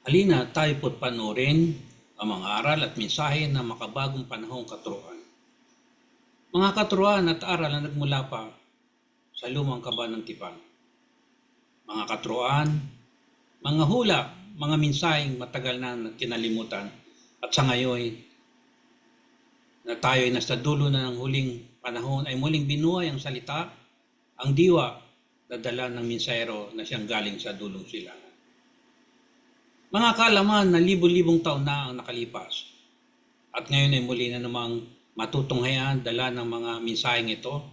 Halina tayo po't panoorin ang mga aral at mensahe ng makabagong panahong katuruan. Mga katuruan at aral na nagmula pa sa lumang kaba ng tipan. Mga katuruan, mga hula, mga mensaheng matagal na kinalimutan at sa ngayon na tayo ay nasa dulo na ng huling panahon ay muling binuhay ang salita, ang diwa na dala ng mensahero na siyang galing sa dulong silangan. Mga kaalaman na libo-libong taon na ang nakalipas at ngayon ay muli na namang matutunghayan dala ng mga mensaheng ito.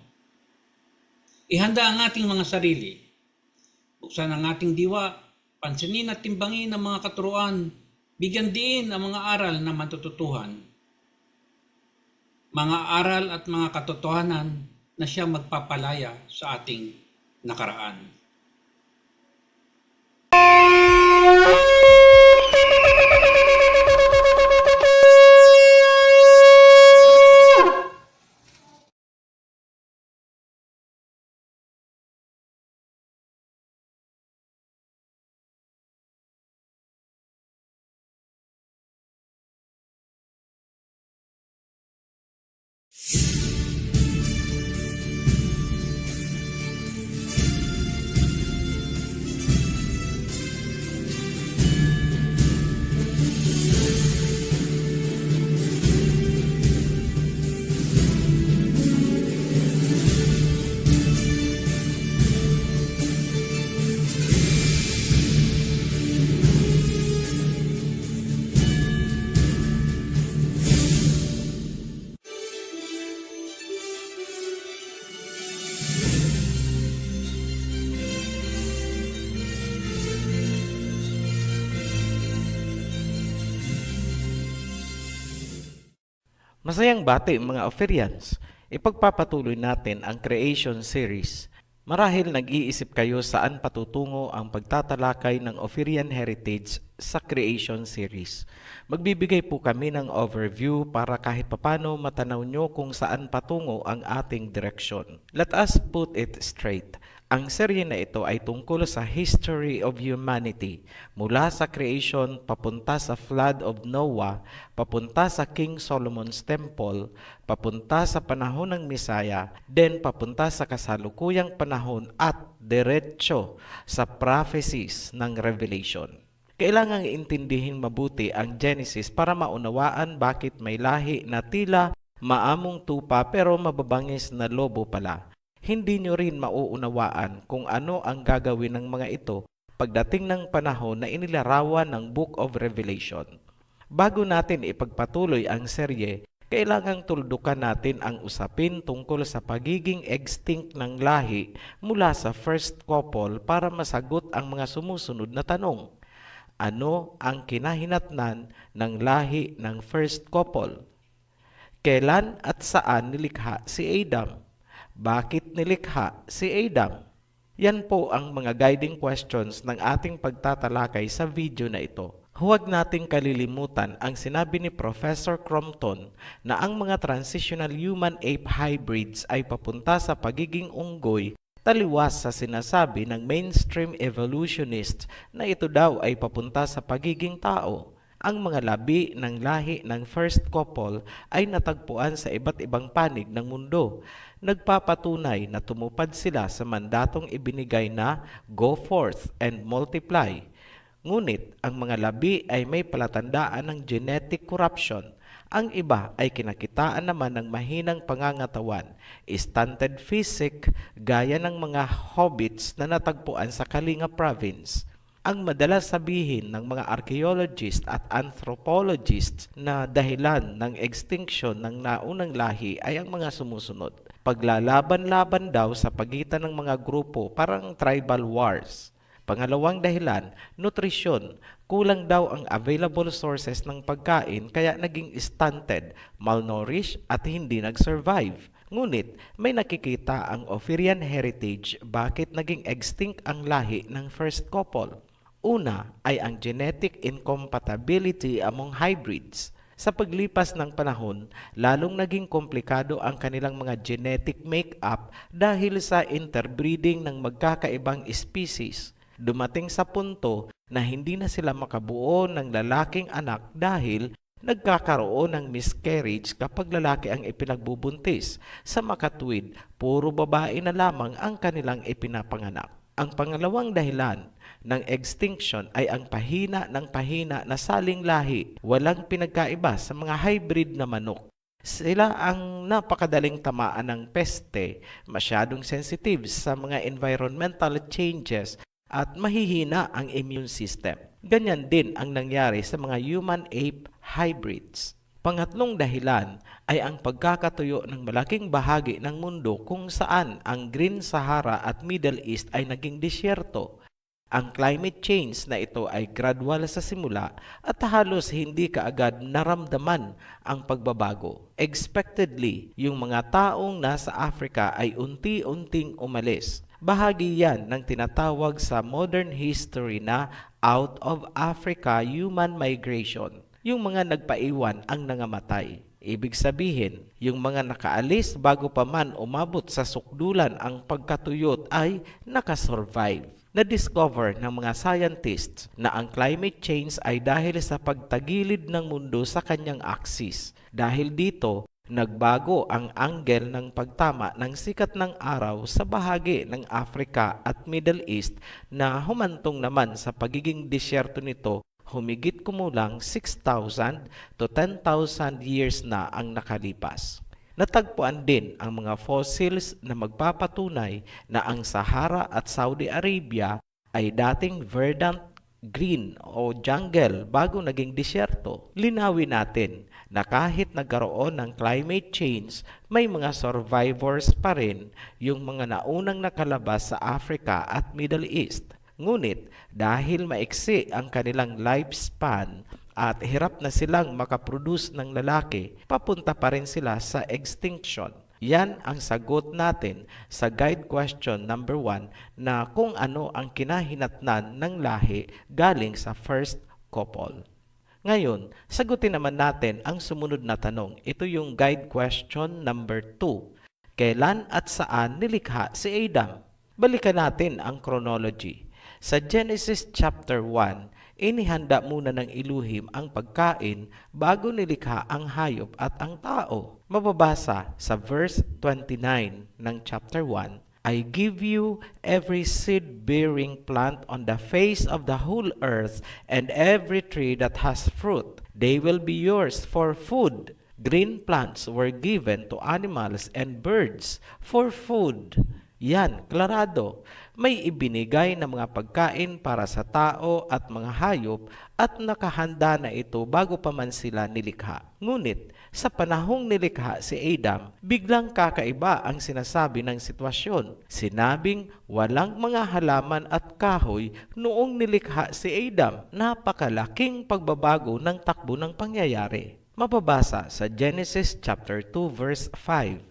Ihanda ang ating mga sarili, buksan ang ating diwa, pansinin at timbangin ang mga katuruan, bigyan din ang mga aral na matututuhan. Mga aral at mga katotohanan na siyang magpapalaya sa ating nakaraan. Masayang bati mga Ophirians, ipagpapatuloy natin ang Creation Series. Marahil nag-iisip kayo saan patutungo ang pagtatalakay ng Ophirian Heritage sa Creation Series. Magbibigay po kami ng overview para kahit papano matanaw nyo kung saan patungo ang ating direksyon. Let us put it straight. Ang serye na ito ay tungkol sa history of humanity, mula sa creation papunta sa flood of Noah, papunta sa King Solomon's Temple, papunta sa panahon ng Misaya, then papunta sa kasalukuyang panahon at diretso sa prophecies ng Revelation. Kailangang intindihin mabuti ang Genesis para maunawaan bakit may lahi na tila maamong tupa pero mababangis na lobo pala. Hindi nyo rin mauunawaan kung ano ang gagawin ng mga ito pagdating ng panahon na inilarawan ng Book of Revelation. Bago natin ipagpatuloy ang serye, kailangang tuldukan natin ang usapin tungkol sa pagiging extinct ng lahi mula sa first couple para masagot ang mga sumusunod na tanong. Ano ang kinahinatnan ng lahi ng first couple? Kailan at saan nilikha si Adam? Bakit nilikha si Adam? Yan po ang mga guiding questions ng ating pagtatalakay sa video na ito. Huwag nating kalilimutan ang sinabi ni Professor Crompton na ang mga transitional human-ape hybrids ay papunta sa pagiging unggoy taliwas sa sinasabi ng mainstream evolutionist na ito daw ay papunta sa pagiging tao. Ang mga labi ng lahi ng first couple ay natagpuan sa iba't ibang panig ng mundo. Nagpapatunay na tumupad sila sa mandatong ibinigay na go forth and multiply. Ngunit ang mga labi ay may palatandaan ng genetic corruption. Ang iba ay kinakitaan naman ng mahinang pangangatawan, stunted physique gaya ng mga hobbits na natagpuan sa Kalinga province. Ang madalas sabihin ng mga archaeologists at anthropologists na dahilan ng extinction ng naunang lahi ay ang mga sumusunod. Paglalaban-laban daw sa pagitan ng mga grupo, parang tribal wars. Pangalawang dahilan, nutrisyon. Kulang daw ang available sources ng pagkain kaya naging stunted, malnourished at hindi nag-survive. Ngunit may nakikita ang Ophirian heritage bakit naging extinct ang lahi ng first couple. Una ay ang genetic incompatibility among hybrids. Sa paglipas ng panahon, lalong naging komplikado ang kanilang mga genetic makeup dahil sa interbreeding ng magkakaibang species. dumating sa punto na hindi na sila makabuo ng lalaking anak dahil nagkakaroon ng miscarriage kapag lalaki ang ipinagbubuntis. Sa makatuwid, puro babae na lamang ang kanilang ipinapanganak. Ang pangalawang dahilan ng extinction ay ang pahina na saling lahi. Walang pinagkaiba sa mga hybrid na manok. Sila ang napakadaling tamaan ng peste, masyadong sensitive sa mga environmental changes at mahihina ang immune system. Ganyan din ang nangyari sa mga human-ape hybrids. Pangatlong dahilan ay ang pagkakatuyo ng malaking bahagi ng mundo kung saan ang Green Sahara at Middle East ay naging disyerto. Ang climate change na ito ay gradual sa simula at halos hindi kaagad naramdaman ang pagbabago. Expectedly, yung mga taong nasa Africa ay unti-unting umalis. Bahagi yan ng tinatawag sa modern history na out of Africa human migration. Yung mga nagpaiwan ang nangamatay. Ibig sabihin, yung mga nakaalis bago pa man umabot sa sukdulan ang pagkatuyot ay nakasurvive. Na-discover ng mga scientists na ang climate change ay dahil sa pagtagilid ng mundo sa kanyang axis. Dahil dito, nagbago ang angle ng pagtama ng sikat ng araw sa bahagi ng Africa at Middle East na humantong naman sa pagiging disyerto nito. Humigit kumulang 6,000 to 10,000 years na ang nakalipas. Natagpuan din ang mga fossils na magpapatunay na ang Sahara at Saudi Arabia ay dating verdant green o jungle bago naging disyerto. Linawin natin na kahit nagkaroon ng climate change, may mga survivors pa rin yung mga naunang nakalabas sa Africa at Middle East. Ngunit dahil maiksi ang kanilang lifespan at hirap na silang makaproduce ng lalaki, papunta pa rin sila sa extinction. Yan ang sagot natin sa guide question number 1 na kung ano ang kinahinatnan ng lahi galing sa first couple. Ngayon, sagutin naman natin ang sumunod na tanong. Ito yung guide question number 2. Kailan at saan nilikha si Adam? Balikan natin ang chronology. Sa Genesis chapter 1, inihanda muna ng Elohim ang pagkain bago nilikha ang hayop at ang tao. Mababasa sa verse 29 ng chapter 1, I give you every seed-bearing plant on the face of the whole earth and every tree that has fruit. They will be yours for food. Green plants were given to animals and birds for food. Yan, klarado. May ibinigay na mga pagkain para sa tao at mga hayop at nakahanda na ito bago pa man sila nilikha. Ngunit, sa panahong nilikha si Adam, biglang kakaiba ang sinasabi ng sitwasyon. Sinabing walang mga halaman at kahoy noong nilikha si Adam. Napakalaking pagbabago ng takbo ng pangyayari. Mababasa sa Genesis chapter 2 verse 5.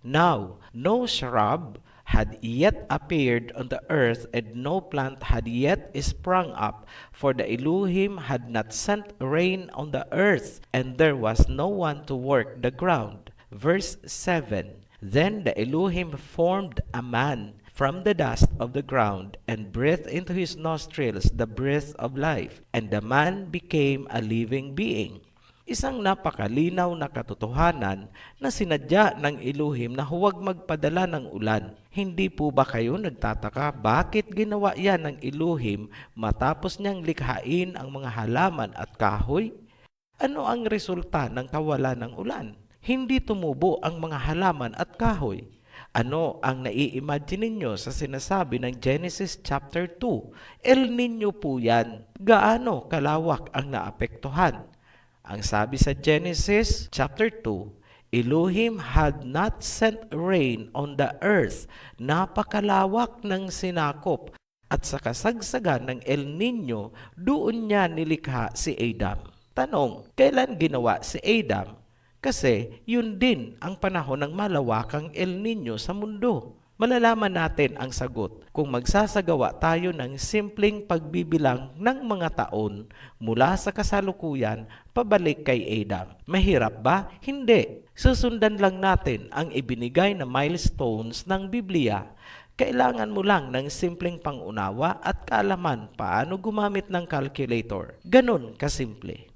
Now, no shrub had yet appeared on the earth, and no plant had yet sprung up, for the Elohim had not sent rain on the earth, and there was no one to work the ground. Verse 7. Then the Elohim formed a man from the dust of the ground, and breathed into his nostrils the breath of life, and the man became a living being. Isang napakalinaw na katotohanan na sinadya ng Elohim na huwag magpadala ng ulan. Hindi po ba kayo nagtataka bakit ginawa yan ng Elohim matapos niyang likhain ang mga halaman at kahoy? Ano ang resulta ng kawalan ng ulan? Hindi tumubo ang mga halaman at kahoy. Ano ang nai-imagine ninyo sa sinasabi ng Genesis chapter 2? El Niño po yan. Gaano kalawak ang naapektuhan? Ang sabi sa Genesis chapter 2, Elohim had not sent rain on the earth. Napakalawak ng sinakop at sa kasagsagan ng El Niño, doon niya nilikha si Adam. Tanong, kailan ginawa si Adam? Kasi yun din ang panahon ng malawakang El Niño sa mundo. Malalaman natin ang sagot kung magsasagawa tayo ng simpleng pagbibilang ng mga taon mula sa kasalukuyan pabalik kay Adam. Mahirap ba? Hindi. Susundan lang natin ang ibinigay na milestones ng Biblia. Kailangan mo lang ng simpleng pangunawa at kaalaman paano gumamit ng calculator. Ganun kasimple.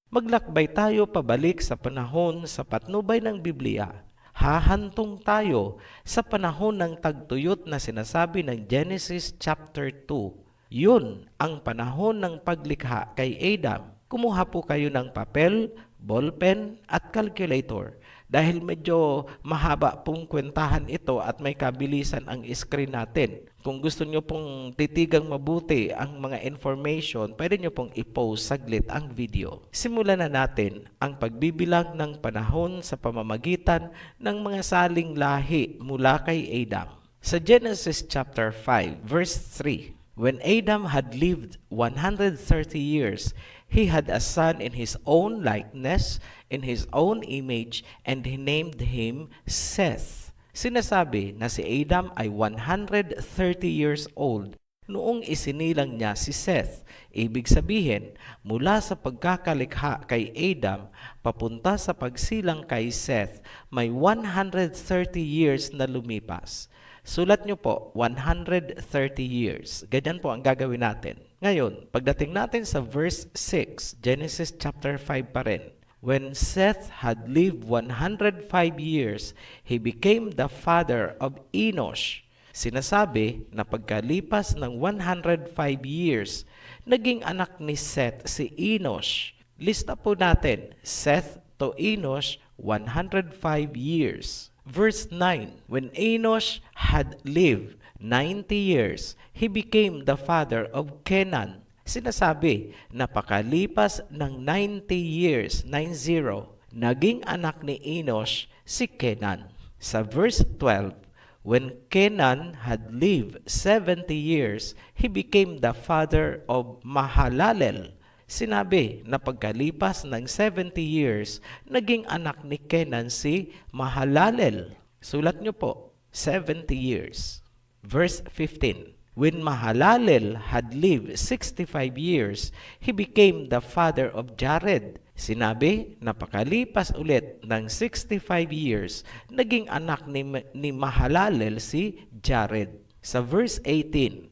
Maglakbay tayo pabalik sa panahon sa patnubay ng Biblia. Hahantong tayo sa panahon ng tagtuyot na sinasabi ng Genesis chapter 2. Yun ang panahon ng paglikha kay Adam. Kumuha po kayo ng papel, ballpen at calculator. Dahil medyo mahaba pong kwentahan ito at may kabilisan ang screen natin. Kung gusto nyo pong titigang mabuti ang mga information, pwede nyo pong i-pause saglit ang video. Simulan na natin ang pagbibilang ng panahon sa pamamagitan ng mga saling lahi mula kay Adam. Sa Genesis chapter 5 verse 3, when Adam had lived 130 years, he had a son in his own likeness, in his own image, and he named him Seth. Sinasabi na si Adam ay 130 years old noong isinilang niya si Seth. Ibig sabihin, mula sa pagkakalikha kay Adam, papunta sa pagsilang kay Seth, may 130 years na lumipas. Sulat nyo po, 130 years. Ganyan po ang gagawin natin. Ngayon, pagdating natin sa verse 6, Genesis chapter 5 pa rin. When Seth had lived 105 years, he became the father of Enosh. Sinasabi na pagkalipas ng 105 years, naging anak ni Seth si Enosh. Lista po natin, Seth to Enosh, 105 years. Verse 9, when Enosh had lived 90 years, he became the father of Kenan. Sinasabi na pakalipas ng 90 years, 90, naging anak ni Enosh si Kenan. Sa verse 12, when Kenan had lived 70 years, he became the father of Mahalalel. Sinabi na pagkalipas ng 70 years, naging anak ni Kenan si Mahalalel. Sulat nyo po, 70 years. Verse 15, when Mahalalel had lived 65 years, he became the father of Jared. Sinabi na pakalipas ulit ng 65 years, naging anak ni Mahalalel si Jared. Sa verse 18,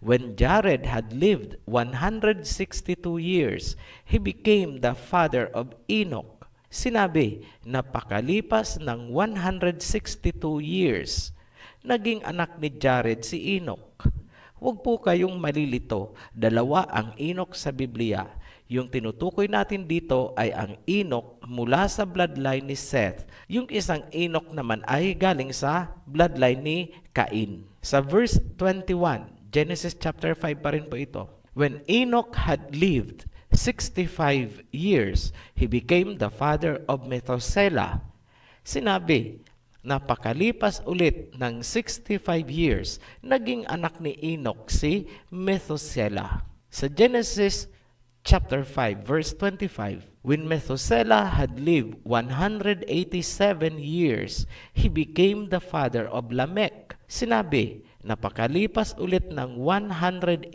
when Jared had lived 162 years, he became the father of Enoch. Sinabi na pakalipas ng 162 years, naging anak ni Jared si Enoch. Huwag po kayong malilito, dalawa ang Enoch sa Biblia. Yung tinutukoy natin dito ay ang Enoch mula sa bloodline ni Seth. Yung isang Enoch naman ay galing sa bloodline ni Cain. Sa verse 21, Genesis chapter 5 pa rin po ito. When Enoch had lived 65 years, he became the father of Methuselah. Sinabi na pakalipas ulit ng 65 years, naging anak ni Enoch si Methuselah. Sa Genesis chapter 5 verse 25, when Methuselah had lived 187 years, he became the father of Lamech. Sinabi na pakalipas ulit ng 187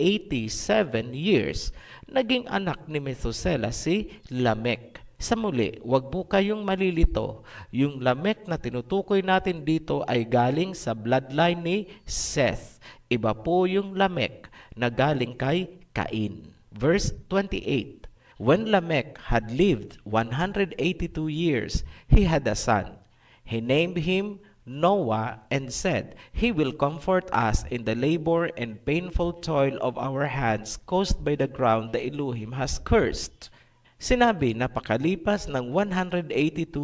years, naging anak ni Methuselah si Lamech. Sa muli, wag po kayong malilito. Yung Lamech na tinutukoy natin dito ay galing sa bloodline ni Seth. Iba po yung Lamech na galing kay Cain. Verse 28, when Lamech had lived 182 years, he had a son. He named him Noah and said, he will comfort us in the labor and painful toil of our hands caused by the ground the Elohim has cursed. Sinabi na pakalipas ng 182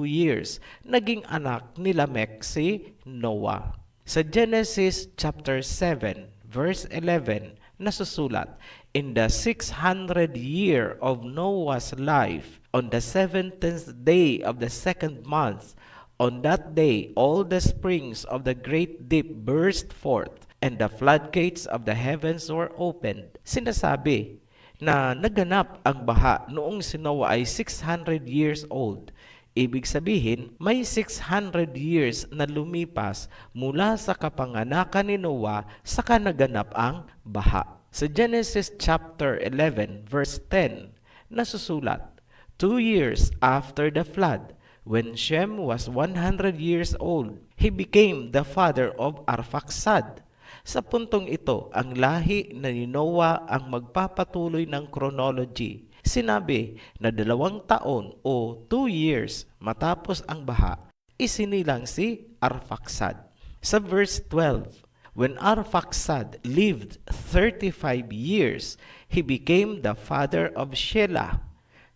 years, naging anak ni Lamech si Noah. Sa Genesis chapter 7 verse 11, nasusulat, in the 600th year of Noah's life, on the 17th day of the 2nd month, on that day, all the springs of the great deep burst forth, and the floodgates of the heavens were opened. Sinasabi na naganap ang baha noong si Noah ay 600 years old. Ibig sabihin, may 600 years na lumipas mula sa kapanganakan ni Noah saka naganap ang baha. Sa Genesis chapter 11 verse 10, nasusulat, 2 years after the flood, when Shem was 100 years old, he became the father of Arphaxad. Sa puntong ito, ang lahi na ni Noah ang magpapatuloy ng chronology. Sinabi na 2 taon o 2 years matapos ang baha, isinilang si Arphaxad. Sa verse 12, when Arphaxad lived 35 years, he became the father of Shelah.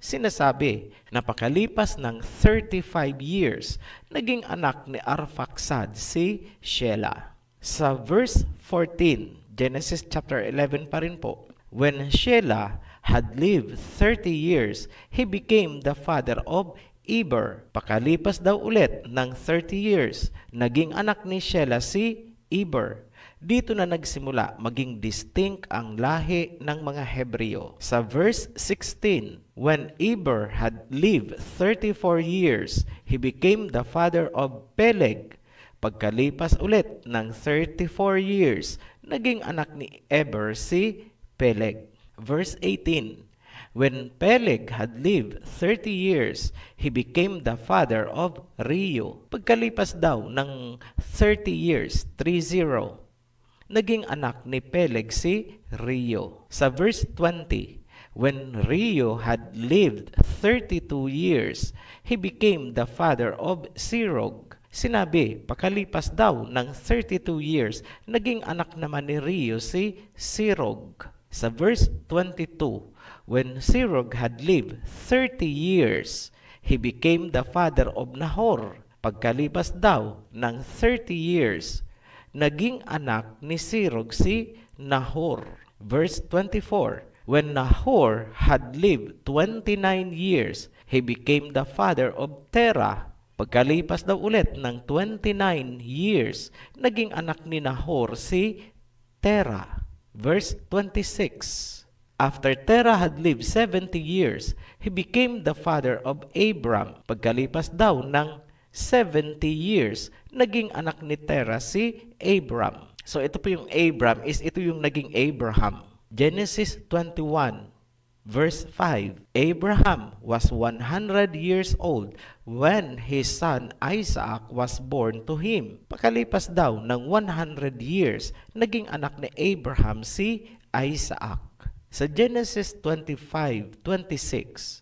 Sinasabi na pakalipas ng 35 years, naging anak ni Arphaxad si Shelah. Sa verse 14, Genesis chapter 11 pa rin po, when Shelah had lived 30 years, he became the father of Eber. Pakalipas daw ulit ng 30 years, naging anak ni Shelah si Eber. Dito na nagsimula maging distinct ang lahi ng mga Hebreo. Sa verse 16, when Eber had lived 34 years, he became the father of Peleg. Pagkalipas ulit ng 34 years, naging anak ni Eber si Peleg. Verse 18, when Peleg had lived 30 years, he became the father of Reu. Pagkalipas daw ng 30 years, 30, naging anak ni Peleg si Reu. Sa verse 20, when Reu had lived 32 years, he became the father of Serug. Sinabi, pakalipas daw ng 32 years, naging anak naman ni Reu si Serug. Sa verse 22, when Serug had lived 30 years, he became the father of Nahor. Pagkalipas daw ng 30 years, naging anak ni Serug si Nahor. Verse 24, when Nahor had lived 29 years, he became the father of Terah. Pagkalipas daw ulit ng 29 years, naging anak ni Nahor si Terah. Verse 26, after Terah had lived 70 years, he became the father of Abram. Pagkalipas daw ng 70 years, naging anak ni Terah si Abram. So ito po yung Abram, ito yung naging Abraham. Genesis 21, verse 5, Abraham was 100 years old when his son Isaac was born to him. Pakalipas daw ng 100 years, naging anak ni Abraham si Isaac. Sa Genesis 25:26,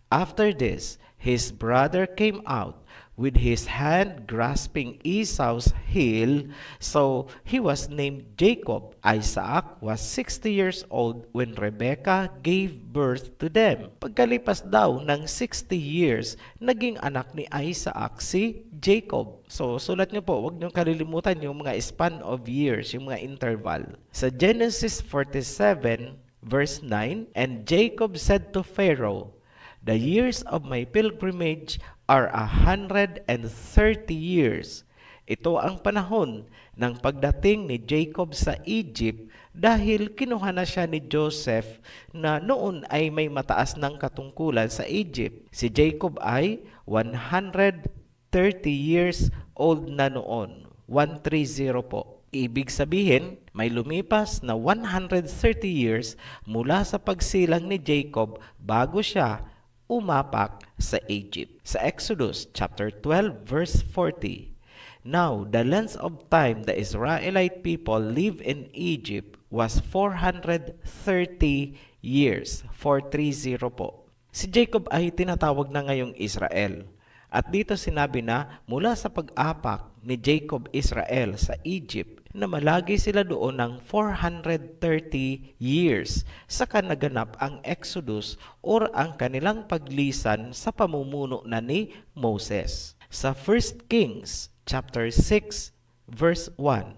after this, his brother came out with his hand grasping Esau's heel, so he was named Jacob. Isaac was 60 years old when Rebekah gave birth to them. Pagkalipas daw ng 60 years, naging anak ni Isaac si Jacob. So, sulat niyo po, huwag niyo kalilimutan yung mga span of years, yung mga interval. Sa Genesis 47, verse 9, and Jacob said to Pharaoh, the years of my pilgrimage are 130 years. Ito ang panahon ng pagdating ni Jacob sa Egypt dahil kinuha na siya ni Joseph na noon ay may mataas ng katungkulan sa Egypt. Si Jacob ay 130 years old na noon. 130 po. Ibig sabihin, may lumipas na 130 years mula sa pagsilang ni Jacob bago siya umapak sa Egypt. Sa Exodus chapter 12 verse 40, now the length of time the Israelite people lived in Egypt was 430 years. 430 po. Si Jacob ay tinatawag na ngayong Israel. At dito sinabi na mula sa pag-apak ni Jacob Israel sa Egypt na malagi sila doon ng 430 years saka naganap ang Exodus or ang kanilang paglisan sa pamumuno na ni Moses. Sa 1 Kings chapter 6 verse 1,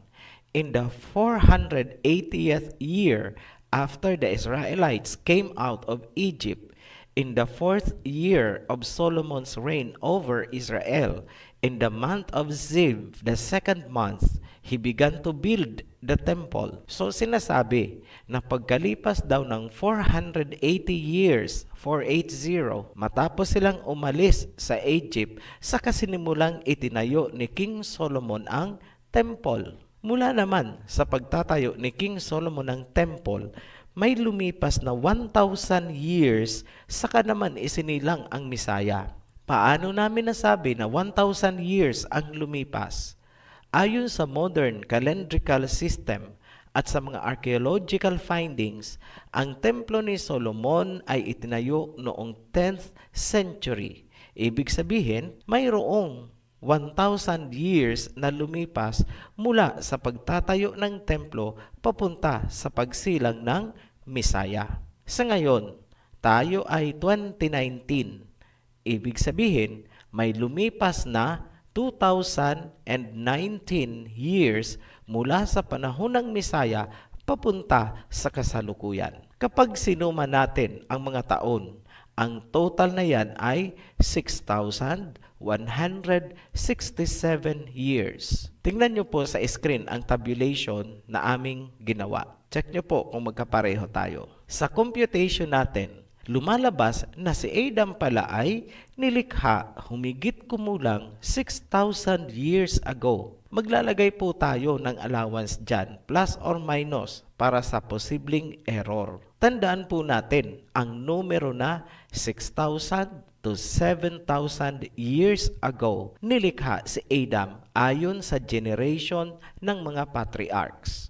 in the 480th year after the Israelites came out of Egypt, in the 4th year of Solomon's reign over Israel, in the month of Ziv, the 2nd month, he began to build the temple. So sinasabi na pagkalipas daw ng 480 years, 480, matapos silang umalis sa Egypt, saka sinimulang itinayo ni King Solomon ang temple. Mula naman sa pagtatayo ni King Solomon ng temple, may lumipas na 1,000 years, saka naman isinilang ang Misaya. Paano namin nasabi na 1,000 years ang lumipas? Ayon sa modern calendrical system at sa mga archaeological findings, ang templo ni Solomon ay itinayo noong 10th century. Ibig sabihin, mayroong 1,000 years na lumipas mula sa pagtatayo ng templo papunta sa pagsilang ng Misaya. Sa ngayon, tayo ay 2019. Ibig sabihin, may lumipas na 2019 years mula sa panahon ng Misaya papunta sa kasalukuyan. Kapag sinuma natin ang mga taon, ang total na yan ay 6,167 years. Tingnan nyo po sa screen ang tabulation na aming ginawa. Check nyo po kung magkapareho tayo. Sa computation natin, lumalabas na si Adam pala ay nilikha humigit kumulang 6,000 years ago. Maglalagay po tayo ng allowance dyan, plus or minus, para sa posibleng error. Tandaan po natin ang numero na 6,000 to 7,000 years ago nilikha si Adam ayon sa generation ng mga patriarchs.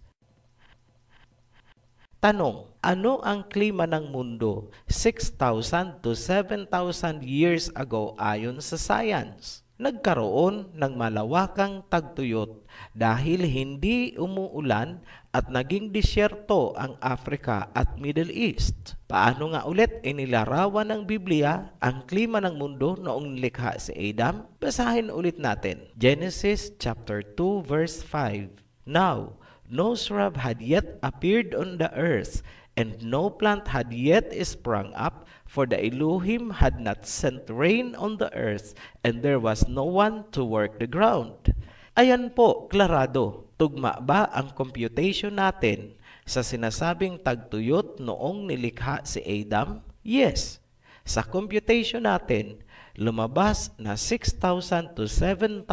Tanong, ano ang klima ng mundo 6,000 to 7,000 years ago ayon sa science? Nagkaroon ng malawakang tagtuyot dahil hindi umuulan at naging disyerto ang Africa at Middle East. Paano nga ulit inilarawan ng Biblia ang klima ng mundo noong nilikha si Adam? Basahin ulit natin. Genesis chapter 2 verse 5. Now, no shrub had yet appeared on the earth, and no plant had yet sprung up, for the Elohim had not sent rain on the earth, and there was no one to work the ground. Ayan po, klarado. Tugma ba ang computation natin sa sinasabing tagtuyot noong nilikha si Adam? Yes. Sa computation natin, lumabas na 6,000 to 7,000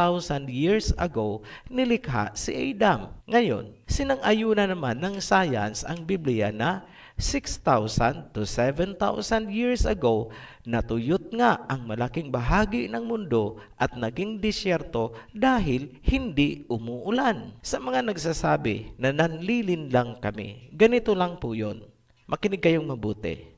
years ago nilikha si Adam. Ngayon, sinang-ayunan naman ng science ang Biblia na 6,000 to 7,000 years ago natuyot nga ang malaking bahagi ng mundo at naging disyerto dahil hindi umuulan. Sa mga nagsasabi na nanlilin lang kami, ganito lang po yun. Makinig kayong mabuti.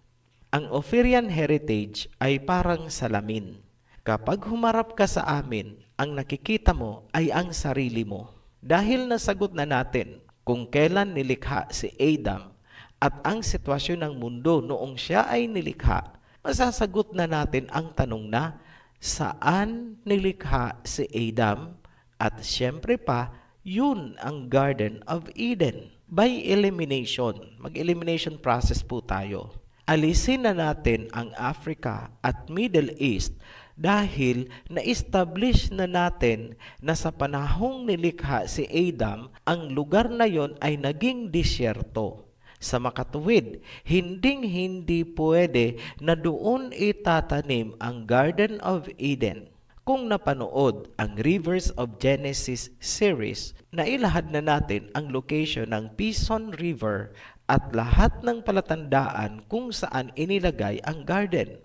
Ang Ophirian heritage ay parang salamin. Kapag humarap ka sa amin, ang nakikita mo ay ang sarili mo. Dahil nasagot na natin kung kailan nilikha si Adam at ang sitwasyon ng mundo noong siya ay nilikha, masasagot na natin ang tanong na saan nilikha si Adam at siyempre pa, yun ang Garden of Eden. By elimination, mag-elimination process po tayo. Alisin na natin ang Africa at Middle East dahil na-establish na natin na sa panahong nilikha si Adam, ang lugar na yon ay naging disyerto. Sa makatuwid, hinding-hindi pwede na doon itatanim ang Garden of Eden. Kung napanood ang Rivers of Genesis series, nailahad na natin ang location ng Pison River at lahat ng palatandaan kung saan inilagay ang garden.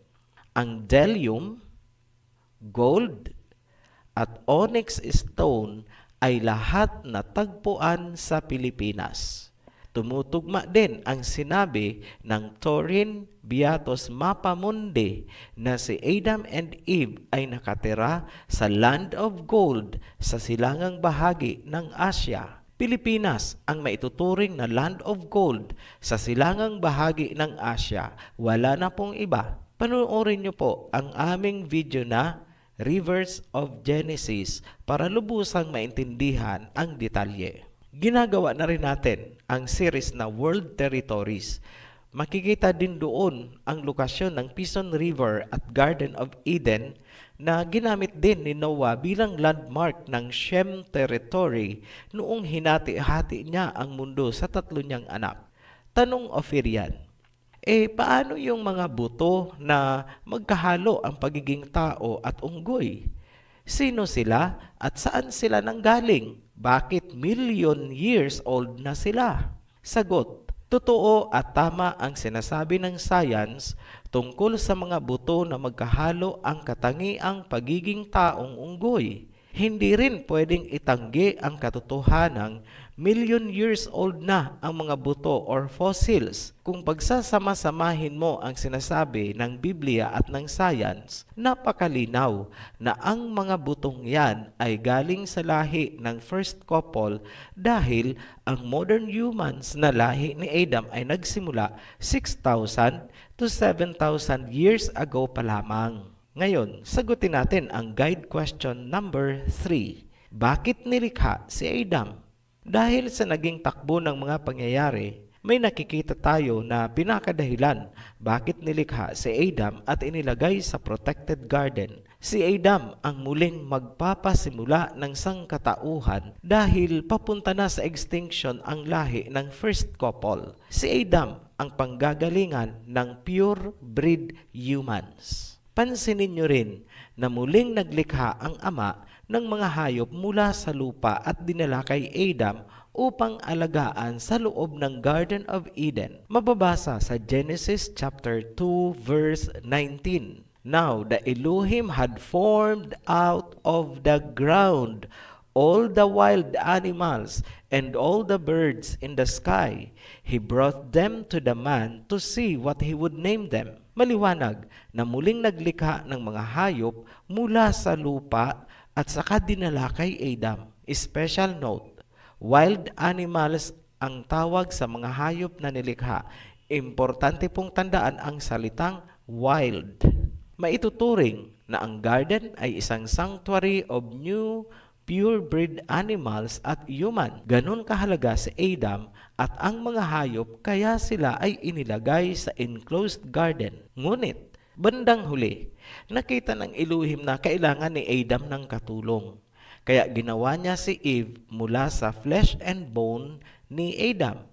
Ang bdellium, gold, at onyx stone ay lahat natagpuan sa Pilipinas. Tumutugma din ang sinabi ng Torin Beatus Mapamundi na si Adam and Eve ay nakatira sa Land of Gold sa silangang bahagi ng Asya. Pilipinas ang maituturing na Land of Gold sa silangang bahagi ng Asya. Wala na pong iba. Panoorin niyo po ang aming video na Rivers of Genesis para lubusang maintindihan ang detalye. Ginagawa na rin natin ang series na World Territories. Makikita din doon ang lokasyon ng Pison River at Garden of Eden na ginamit din ni Noah bilang landmark ng Shem territory noong hinati-hati niya ang mundo sa tatlo niyang anak. Tanong Ophirian, paano yung mga buto na magkahalo ang pagiging tao at unggoy? Sino sila at saan sila nanggaling? Bakit million years old na sila? Sagot, totoo at tama ang sinasabi ng science tungkol sa mga buto na magkahalo ang katangiang pagiging taong unggoy. Hindi rin pwedeng itanggi ang katotohanang million years old na ang mga buto or fossils. Kung pagsasama-samahin mo ang sinasabi ng Biblia at ng science, napakalinaw na ang mga butong yan ay galing sa lahi ng first couple dahil ang modern humans na lahi ni Adam ay nagsimula 6,000 to 7,000 years ago pa lamang. Ngayon, sagutin natin ang guide question number 3. Bakit nilikha si Adam? Dahil sa naging takbo ng mga pangyayari, may nakikita tayo na pinakadahilan bakit nilikha si Adam at inilagay sa protected garden. Si Adam ang muling magpapasimula ng sangkatauhan dahil papunta na sa extinction ang lahi ng first couple. Si Adam ang panggagalingan ng pure breed humans. Pansinin nyo rin na muling naglikha ang Ama ng mga hayop mula sa lupa at dinala kay Adam upang alagaan sa loob ng Garden of Eden. Mababasa sa Genesis chapter 2 verse 19. Now the Elohim had formed out of the ground all the wild animals and all the birds in the sky. He brought them to the man to see what he would name them. Maliwanag na muling naglikha ng mga hayop mula sa lupa at saka dinala kay Adam. Special note, wild animals ang tawag sa mga hayop na nilikha. Importante pong tandaan ang salitang wild. Maituturing na ang garden ay isang sanctuary of new pure-bred animals at human. Ganon kahalaga si Adam at ang mga hayop kaya sila ay inilagay sa enclosed garden. Ngunit, bandang huli, nakita ng Elohim na kailangan ni Adam ng katulong. Kaya ginawa niya si Eve mula sa flesh and bone ni Adam.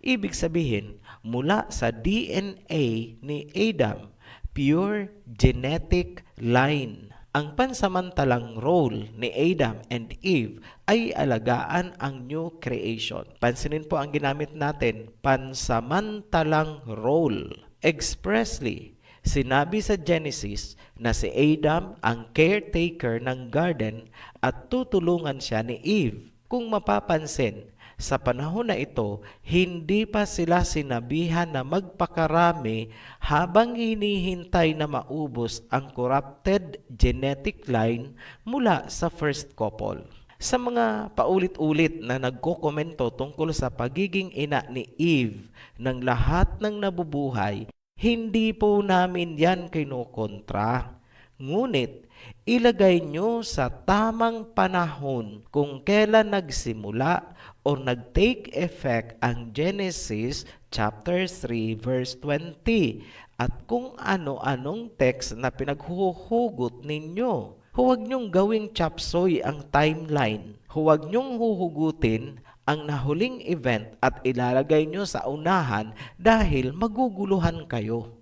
Ibig sabihin, mula sa DNA ni Adam, pure genetic line. Ang pansamantalang role ni Adam and Eve ay alagaan ang new creation. Pansinin po ang ginamit natin, pansamantalang role. Expressly, sinabi sa Genesis na si Adam ang caretaker ng garden at tutulungan siya ni Eve. Kung mapapansin, sa panahon na ito, hindi pa sila sinabihan na magpakarami habang hinihintay na maubos ang corrupted genetic line mula sa first couple. Sa mga paulit-ulit na nagkokomento tungkol sa pagiging ina ni Eve ng lahat ng nabubuhay, hindi po namin yan kinukontra. Ngunit, ilagay nyo sa tamang panahon kung kailan nagsimula o nag-take effect ang Genesis chapter 3 verse 20 at kung ano-anong text na pinaghuhugot ninyo. Huwag nyong gawing chapsoy ang timeline. Huwag nyong huhugutin ang nahuling event at ilalagay nyo sa unahan dahil maguguluhan kayo.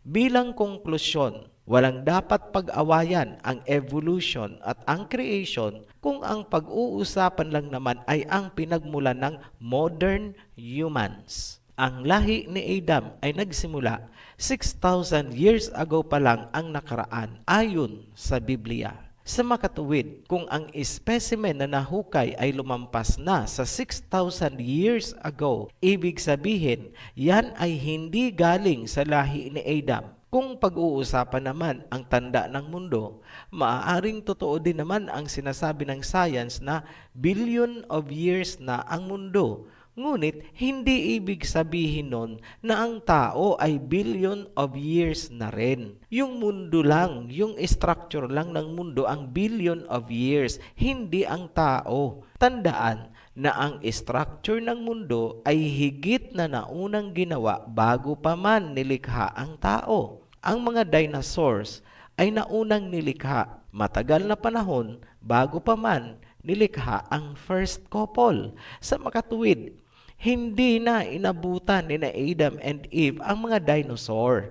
Bilang konklusyon, walang dapat pag-awayan ang evolution at ang creation kung ang pag-uusapan lang naman ay ang pinagmulan ng modern humans. Ang lahi ni Adam ay nagsimula 6,000 years ago pa lang ang nakaraan ayon sa Biblia. Sa makatuwid, kung ang specimen na nahukay ay lumampas na sa 6,000 years ago, ibig sabihin, yan ay hindi galing sa lahi ni Adam. Kung pag-uusapan naman ang tanda ng mundo, maaaring totoo din naman ang sinasabi ng science na billion of years na ang mundo. Ngunit, hindi ibig sabihin nun na ang tao ay billion of years na rin. Yung mundo lang, yung structure lang ng mundo ang billion of years, hindi ang tao. Tandaan na ang structure ng mundo ay higit na naunang ginawa bago pa man nilikha ang tao. Ang mga dinosaurs ay naunang nilikha matagal na panahon bago pa man nilikha ang first couple. Sa makatuwid, hindi na inabutan ni na Adam and Eve ang mga dinosaur.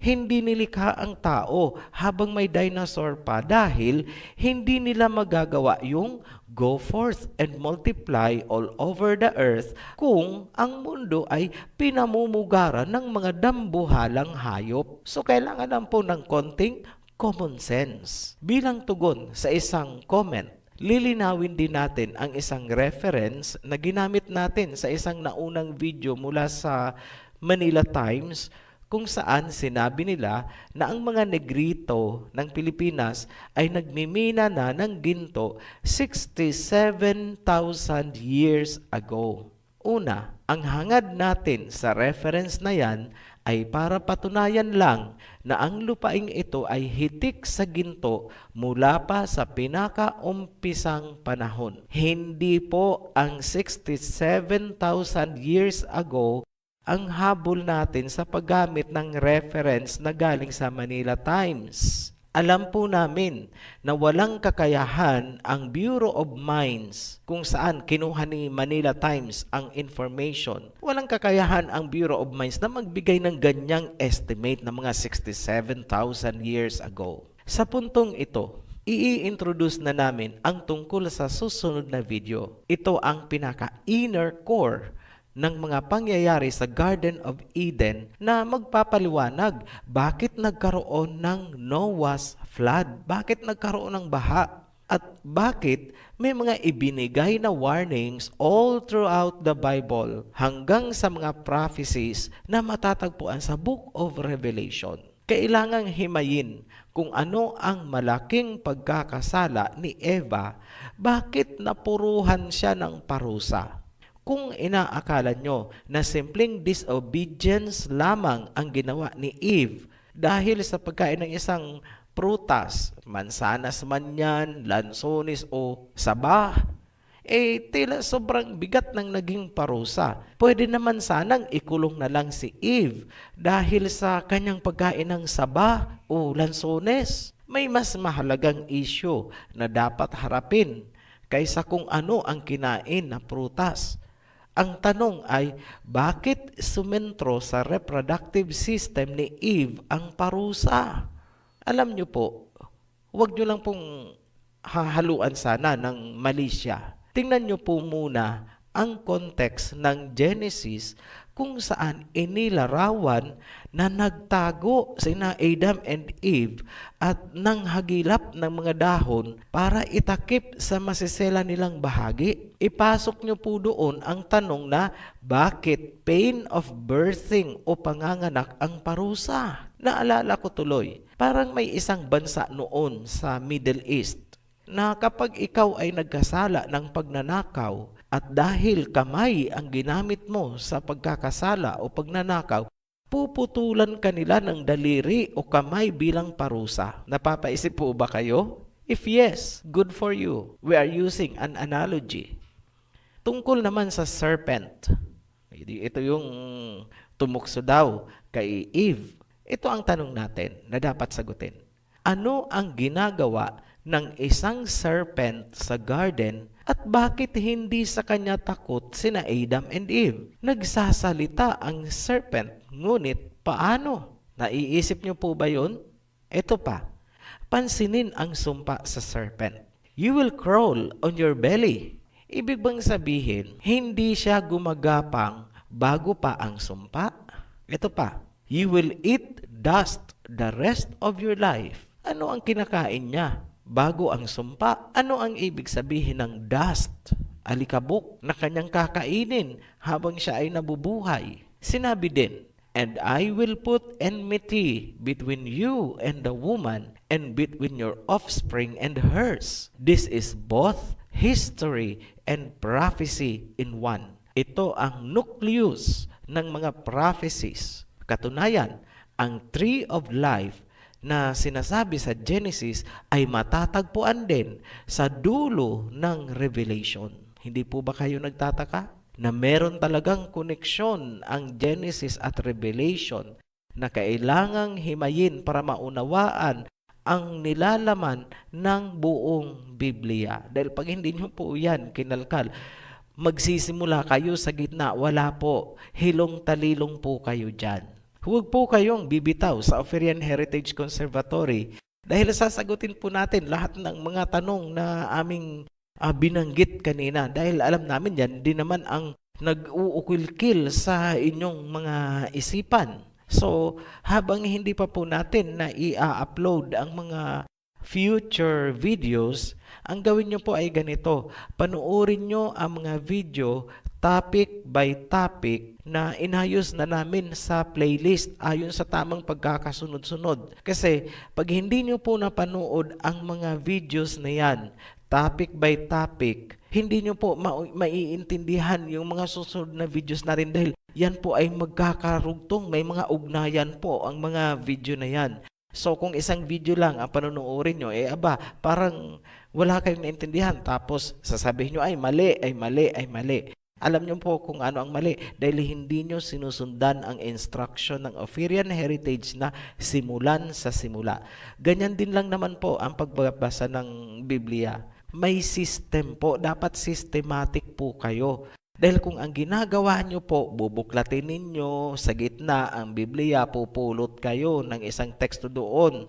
Hindi nilikha ang tao habang may dinosaur pa dahil hindi nila magagawa yung go forth and multiply all over the earth kung ang mundo ay pinamumugaran ng mga dambuhalang hayop. So kailangan lang po ng konting common sense. Bilang tugon sa isang comment, lilinawin din natin ang isang reference na ginamit natin sa isang naunang video mula sa Manila Times kung saan sinabi nila na ang mga negrito ng Pilipinas ay nagmimina na ng ginto 67,000 years ago. Una, ang hangad natin sa reference na yan ay para patunayan lang na ang lupaing ito ay hitik sa ginto mula pa sa pinakaumpisang panahon. Hindi po ang 67,000 years ago ang habol natin sa paggamit ng reference na galing sa Manila Times. Alam po namin na walang kakayahan ang Bureau of Mines kung saan kinuha ni Manila Times ang information. Walang kakayahan ang Bureau of Mines na magbigay ng ganyang estimate na mga 67,000 years ago. Sa puntong ito, i-introduce na namin ang tungkol sa susunod na video. Ito ang pinaka-inner core ng mga pangyayari sa Garden of Eden na magpapaliwanag bakit nagkaroon ng Noah's flood, bakit nagkaroon ng baha, at bakit may mga ibinigay na warnings all throughout the Bible hanggang sa mga prophecies na matatagpuan sa Book of Revelation. Kailangang himayin kung ano ang malaking pagkakasala ni Eva, bakit napuruhan siya ng parusa. Kung inaakala nyo na simpleng disobedience lamang ang ginawa ni Eve dahil sa pagkain ng isang prutas, mansanas man yan, lansones o saba, tila sobrang bigat ng naging parusa. Pwede naman sanang ikulong na lang si Eve dahil sa kanyang pagkain ng saba o lansones. May mas mahalagang issue na dapat harapin kaysa kung ano ang kinain na prutas. Ang tanong ay, bakit sumentro sa reproductive system ni Eve ang parusa? Alam nyo po, huwag nyo lang pong hahaluan sana ng mali siya. Tingnan nyo po muna ang context ng Genesis kung saan inilarawan na nagtago sina Adam and Eve at nanghagilap ng mga dahon para itakip sa masisela nilang bahagi. Ipasok nyo po doon ang tanong na bakit pain of birthing o panganganak ang parusa? Naalala ko tuloy, parang may isang bansa noon sa Middle East na kapag ikaw ay nagkasala ng pagnanakaw at dahil kamay ang ginamit mo sa pagkakasala o pagnanakaw, puputulan ka nila ng daliri o kamay bilang parusa. Napapaisip po ba kayo? If yes, good for you. We are using an analogy. Tungkol naman sa serpent, ito yung tumukso daw kay Eve. Ito ang tanong natin na dapat sagutin. Ano ang ginagawa ng isang serpent sa garden at bakit hindi sa kanya takot sina Adam and Eve? Nagsasalita ang serpent, ngunit paano? Naiisip niyo po ba yun? Ito pa, pansinin ang sumpa sa serpent. You will crawl on your belly. Ibig bang sabihin, hindi siya gumagapang bago pa ang sumpa? Ito pa, you will eat dust the rest of your life. Ano ang kinakain niya bago ang sumpa? Ano ang ibig sabihin ng dust? Alikabok na kanyang kakainin habang siya ay nabubuhay. Sinabi din, and I will put enmity between you and the woman, and between your offspring and hers. This is both history and prophecy in one. Ito ang nucleus ng mga prophecies. Katunayan, ang tree of life na sinasabi sa Genesis ay matatagpuan din sa dulo ng Revelation. Hindi po ba kayo nagtataka na meron talagang koneksyon ang Genesis at Revelation na kailangang himayin para maunawaan ang nilalaman ng buong Biblia? Dahil pag hindi nyo po yan kinalkal, magsisimula kayo sa gitna, wala po, hilong-talilong po kayo dyan. Huwag po kayong bibitaw sa Oferian Heritage Conservatory dahil sasagutin po natin lahat ng mga tanong na aming binanggit kanina dahil alam namin yan din naman ang nag-uukilkil sa inyong mga isipan. So, habang hindi pa po natin na i-upload ang mga future videos, ang gawin nyo po ay ganito. Panuorin nyo ang mga video topic by topic na inayos na namin sa playlist ayon sa tamang pagkakasunod-sunod. Kasi pag hindi nyo po napanood ang mga videos na yan, topic by topic, hindi nyo po maiintindihan yung mga susunod na videos natin dahil yan po ay magkakarugtong, may mga ugnayan po ang mga video na yan. So kung isang video lang ang panonoodin nyo, parang wala kayong naintindihan. Tapos sasabihin nyo, ay mali, ay mali, ay mali. Alam nyo po kung ano ang mali dahil hindi nyo sinusundan ang instruction ng Oferian Heritage na simulan sa simula. Ganyan din lang naman po ang pagbabasa ng Biblia. May system po, dapat systematic po kayo. Dahil kung ang ginagawa nyo po, bubuklatin ninyo sa gitna ang Biblia, pupulot kayo ng isang teksto doon.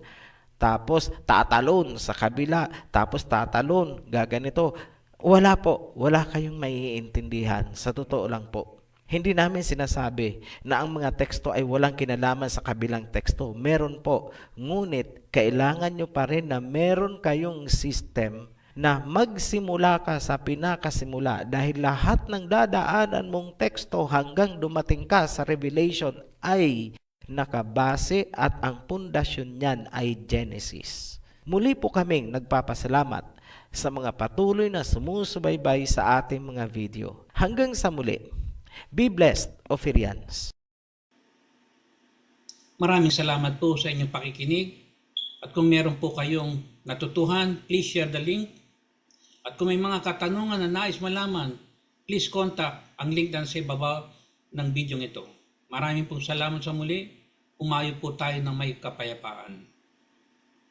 Tapos tatalon sa kabila, tapos tatalon, gaganito. Wala po, wala kayong maiintindihan. Sa totoo lang po. Hindi namin sinasabi na ang mga teksto ay walang kinalaman sa kabilang teksto. Meron po. Ngunit, kailangan nyo pa rin na meron kayong system na magsimula ka sa pinakasimula dahil lahat ng dadaanan mong teksto hanggang dumating ka sa Revelation ay nakabase at ang pundasyon niyan ay Genesis. Muli po kaming nagpapasalamat sa mga patuloy na sumusubaybay sa ating mga video. Hanggang sa muli, be blessed, Oferians. Maraming salamat po sa inyong pakikinig. At kung meron po kayong natutuhan, please share the link. At kung may mga katanungan na nais malaman, please contact ang link na sa baba ng video ito. Maraming pong salamat sa muli. Umayo po tayo ng may kapayapaan.